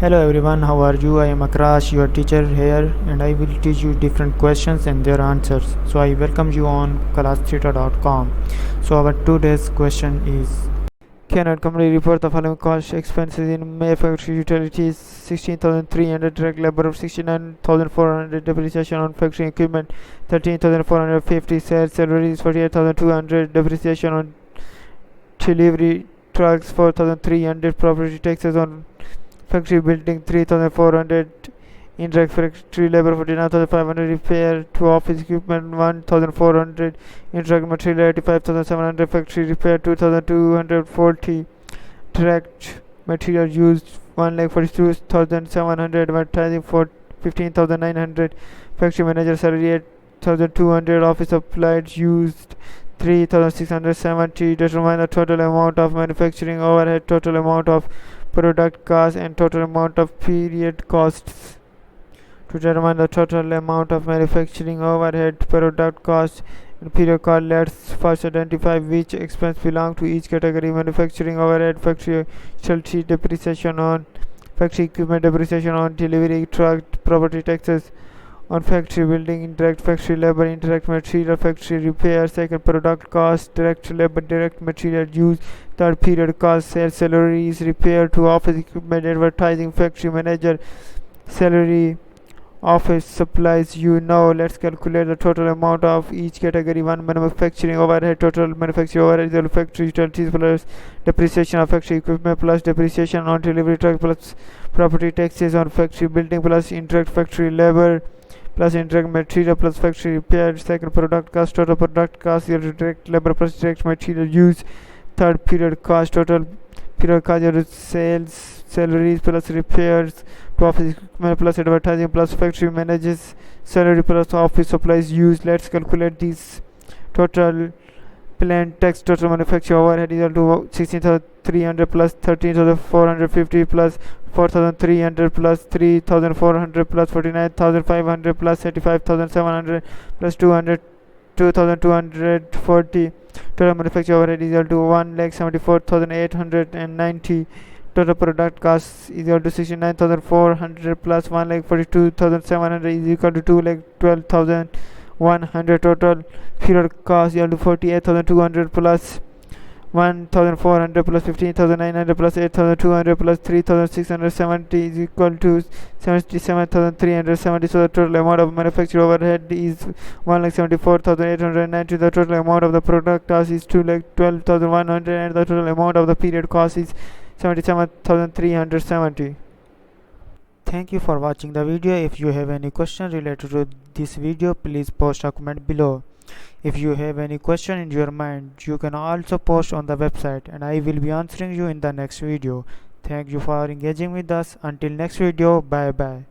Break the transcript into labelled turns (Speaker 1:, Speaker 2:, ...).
Speaker 1: Hello everyone, how are you? I am Akrash, your teacher here, and I will teach you different questions and their answers. So I welcome you on classtheta.com. So our today's question is: cannot company report the following cost expenses in manufacturing utilities: 16,300 direct labor, of 69,400 depreciation on factory equipment, 13,450 sales salaries, 48,200 depreciation on delivery trucks, 4,300 property taxes on factory building, 3,400 indirect factory labor, 49,500 repair to office equipment, 1,400 indirect material, 85,700 factory repair, 2,240 direct material used, 1,42,700 advertising, for 15,900 factory manager salary, 8,200 office supplies used, 3,670. Determine the total amount of manufacturing overhead, total amount of product cost, and total amount of period costs. To determine the total amount of manufacturing overhead, product cost, and period cost, let's first identify which expense belong to each category: manufacturing overhead, factory utility, depreciation on factory equipment, depreciation on delivery truck, property taxes on factory building, indirect factory labor, indirect material, factory repair. Second, product cost, direct labor, direct material use. Third, period cost, sales salaries, repair to office equipment, advertising, factory manager salary, office supplies. Now let's calculate the total amount of each category. 1. Manufacturing overhead. Total manufacturing overhead is factory utilities plus depreciation of factory equipment plus depreciation on delivery truck plus property taxes on factory building plus indirect factory labor plus indirect material plus factory repair. Second, product cost. Total product cost is direct labor plus direct material use. Third, period cost. Total period cost is sales salaries plus repairs to office equipment plus advertising plus factory managers salary plus office supplies used. Let's calculate these. Total plant tax. Total manufacturing overhead is equal to 16,300 plus 13,450 plus 4,300 plus 3,400 plus 49,500 plus 35,700 plus 2,240. Total manufacturing overhead is equal to 1,74,890. Total product cost is equal to 69,400 plus 1,42,700 is equal to 2,12,100. Total period cost is equal to 48,200 plus 1,400 plus 15,900 plus 8,200 plus 3,670 is equal to 77,370. So the total amount of manufacturing overhead is 1,74,890. The total amount of the product cost is 2,12,100, and the total amount of the period cost is 77,370. Thank you for watching the video. If you have any question related to this video, please post a comment below. If you have any question in your mind, you can also post on the website and I will be answering you in the next video. Thank you for engaging with us. Until next video, bye bye.